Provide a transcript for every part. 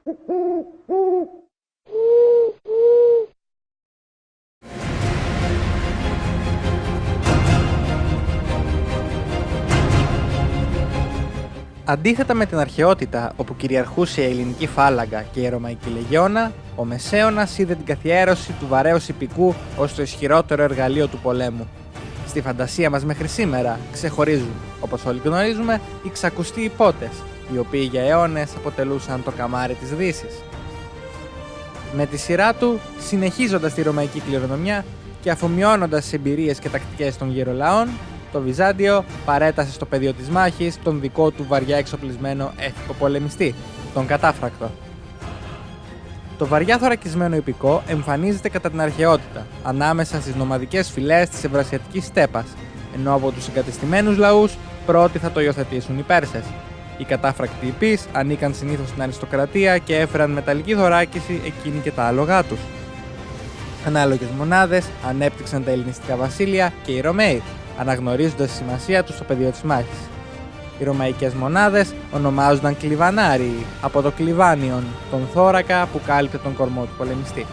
Αντίθετα με την αρχαιότητα, όπου κυριαρχούσε η ελληνική φάλαγγα και η ρωμαϊκή λεγιώνα, ο Μεσαίωνας είδε την καθιέρωση του βαρέως ιππικού ως το ισχυρότερο εργαλείο του πολέμου. Στη φαντασία μας μέχρι σήμερα ξεχωρίζουν, όπως όλοι γνωρίζουμε, οι ξακουστοί υπότες, οι οποίοι για αιώνες αποτελούσαν το καμάρι της Δύσης. Με τη σειρά του, συνεχίζοντας τη ρωμαϊκή κληρονομιά και αφομοιώνοντας τις εμπειρίες και τακτικές των γερολαών, το Βυζάντιο παρέτασε στο πεδίο της μάχης τον δικό του βαριά εξοπλισμένο έθικο πολεμιστή, τον κατάφρακτο. Το βαριά θωρακισμένο ιππικό εμφανίζεται κατά την αρχαιότητα, ανάμεσα στις νομαδικές φυλές της Ευρασιατικής στέπας, ενώ από τους εγκατεστημένους λαούς πρώτοι θα το υιοθετήσουν οι Πέρσες. Οι κατάφρακτοι ιππείς ανήκαν συνήθως στην αριστοκρατία και έφεραν μεταλλική θωράκιση εκείνη και τα άλογά τους. Ανάλογες μονάδες ανέπτυξαν τα ελληνιστικά βασίλεια και οι Ρωμαίοι, αναγνωρίζοντας τη σημασία τους στο πεδίο της μάχης. Οι ρωμαϊκές μονάδες ονομάζονταν κλιβανάριοι, από το κλιβάνιον, τον θώρακα που κάλυπτε τον κορμό του πολεμιστή.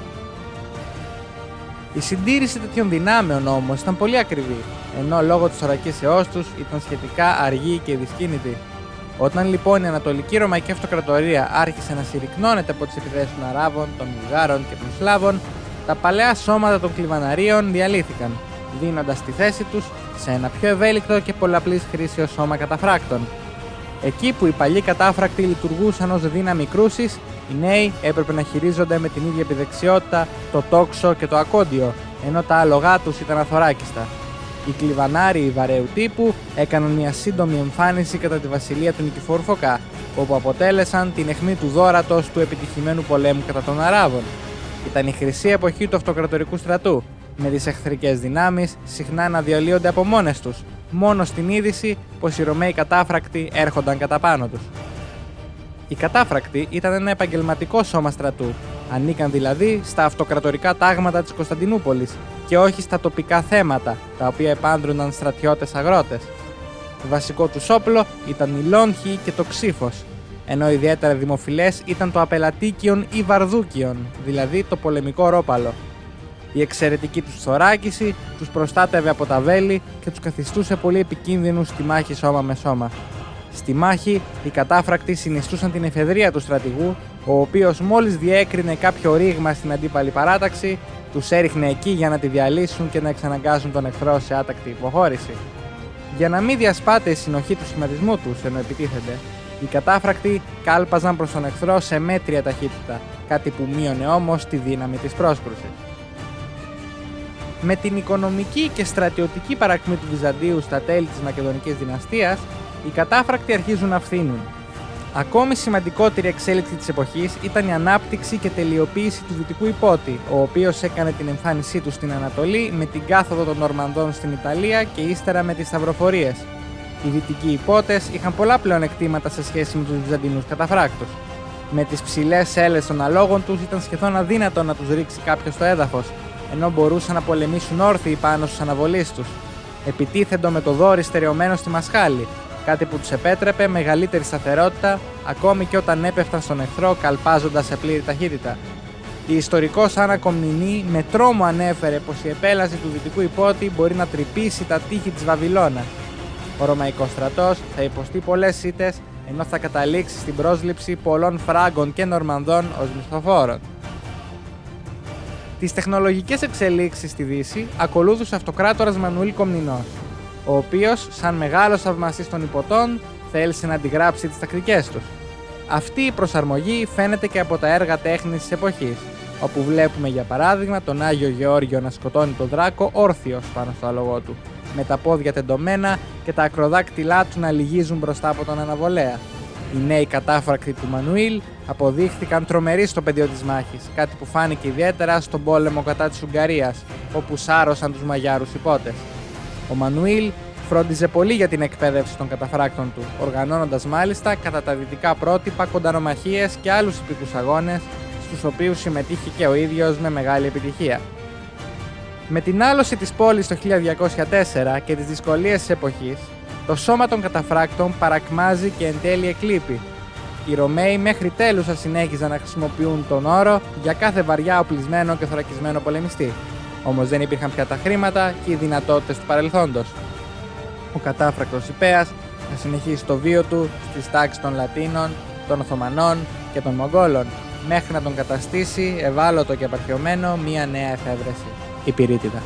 Η συντήρηση τέτοιων δυνάμεων όμως ήταν πολύ ακριβή, ενώ λόγω της θωρακίσεώς τους ήταν σχετικά αργή και δυσκίνητη. Όταν λοιπόν η Ανατολική Ρωμαϊκή Αυτοκρατορία άρχισε να συρρικνώνεται από τις επιθέσεις των Αράβων, των Βουλγάρων και των Σλάβων, τα παλαιά σώματα των κλιβαναρίων διαλύθηκαν, δίνοντας τη θέση τους σε ένα πιο ευέλικτο και πολλαπλής χρήσεως σώμα καταφράκτων. Εκεί που οι παλιοί κατάφρακτοι λειτουργούσαν ως δύναμη κρούσης, οι νέοι έπρεπε να χειρίζονται με την ίδια επιδεξιότητα το τόξο και το ακόντιο, ενώ τα άλογά τους ήταν αθωράκιστα. Οι κλιβανάριοι βαρέου τύπου έκαναν μια σύντομη εμφάνιση κατά τη βασιλεία του Νικηφόρου Φωκά, όπου αποτέλεσαν την αιχμή του δώρατος του επιτυχημένου πολέμου κατά των Αράβων. Ήταν η χρυσή εποχή του αυτοκρατορικού στρατού, με τις εχθρικές δυνάμεις συχνά να διαλύονται από μόνες τους, μόνο στην είδηση πως οι Ρωμαίοι κατάφρακτοι έρχονταν κατά πάνω τους. Οι κατάφρακτοι ήταν ένα επαγγελματικό σώμα στρατού, ανήκαν δηλαδή στα αυτοκρατορικά τάγματα της Κωνσταντινούπολης και όχι στα τοπικά θέματα, τα οποία επάντρωναν στρατιώτες αγρότες. Το βασικό τους όπλο ήταν η λόγχη και το ξύφος, ενώ ιδιαίτερα δημοφιλές ήταν το απελατίκιον ή βαρδούκιον, δηλαδή το πολεμικό ρόπαλο. Η εξαιρετική τους θωράκιση τους προστάτευε από τα βέλη και τους καθιστούσε πολύ επικίνδυνους στη μάχη σώμα με σώμα. Στη μάχη, οι κατάφρακτοι συνιστούσαν την εφεδρεία του στρατηγού, ο οποίος μόλις διέκρινε κάποιο ρήγμα στην αντίπαλη παράταξη, τους έριχνε εκεί για να τη διαλύσουν και να εξαναγκάσουν τον εχθρό σε άτακτη υποχώρηση. Για να μην διασπάται η συνοχή του σχηματισμού τους ενώ επιτίθενται, οι κατάφρακτοι κάλπαζαν προς τον εχθρό σε μέτρια ταχύτητα, κάτι που μείωνε όμως τη δύναμη της πρόσκρουσης. Με την οικονομική και στρατιωτική παρακμή του Βυζαντίου στα τέλη της Μακεδονικής δυναστείας, οι κατάφρακτοι αρχίζουν να φθήνουν. Ακόμη σημαντικότερη εξέλιξη της εποχής ήταν η ανάπτυξη και τελειοποίηση του δυτικού υπότη, ο οποίος έκανε την εμφάνισή του στην Ανατολή με την κάθοδο των Νορμανδών στην Ιταλία και ύστερα με τις σταυροφορίες. Οι δυτικοί υπότες είχαν πολλά πλεονεκτήματα σε σχέση με τους Βυζαντινούς καταφράκτους. Με τις ψηλές έλες των αλόγων τους ήταν σχεδόν αδύνατο να τους ρίξει κάποιος στο έδαφος, ενώ μπορούσαν να πολεμήσουν όρθιοι πάνω στους αναβολείς τους. Επιτίθεντο με το δόρυ στερεωμένο στη μασχάλη, κάτι που τους επέτρεπε μεγαλύτερη σταθερότητα ακόμη και όταν έπεφταν στον εχθρό καλπάζοντας σε πλήρη ταχύτητα. Η ιστορικός Άννα Κομνηνή με τρόμο ανέφερε πως η επέλαση του δυτικού υπότη μπορεί να τρυπήσει τα τείχη της Βαβυλώνα. Ο Ρωμαϊκός στρατός θα υποστεί πολλές ήττες, ενώ θα καταλήξει στην πρόσληψη πολλών Φράγκων και Νορμανδών ως μισθοφόρων. Τις τεχνολογικές εξελίξεις στη Δύση ακολούθησε ο αυτοκράτορας Μανουήλ Κομνηνός, ο οποίος, σαν μεγάλος θαυμαστής των υποτών, θέλησε να αντιγράψει τις τακτικές τους. Αυτή η προσαρμογή φαίνεται και από τα έργα τέχνης της εποχής, όπου βλέπουμε για παράδειγμα τον Άγιο Γεώργιο να σκοτώνει τον Δράκο όρθιος πάνω στο άλογο του, με τα πόδια τεντωμένα και τα ακροδάκτυλά του να λυγίζουν μπροστά από τον αναβολέα. Οι νέοι κατάφρακτοι του Μανουήλ αποδείχθηκαν τρομεροί στο πεδίο της μάχης, κάτι που φάνηκε ιδιαίτερα στον πόλεμο κατά της Ουγγαρίας, όπου σάρωσαν τους Μαγιάρους υπότες. Ο Μανουήλ φρόντιζε πολύ για την εκπαίδευση των καταφράκτων του, οργανώνοντας μάλιστα κατά τα δυτικά πρότυπα κοντανομαχίες και άλλους ιππικούς αγώνες, στους οποίους συμμετείχε και ο ίδιος με μεγάλη επιτυχία. Με την άλωση της πόλης το 1204 και τις δυσκολίες της εποχής, το σώμα των καταφράκτων παρακμάζει και εν τέλει εκλείπει. Οι Ρωμαίοι μέχρι τέλους θα συνέχιζαν να χρησιμοποιούν τον όρο για κάθε βαριά οπλισμένο και θωρακισμένο πολεμιστή. Όμως δεν υπήρχαν πια τα χρήματα και οι δυνατότητες του παρελθόντος. Ο κατάφρακτος Ιππέας θα συνεχίσει το βίο του στις τάξεις των Λατίνων, των Οθωμανών και των Μογγόλων, μέχρι να τον καταστήσει ευάλωτο και απαρχαιωμένο μία νέα εφεύρεση, η πυρίτιδα.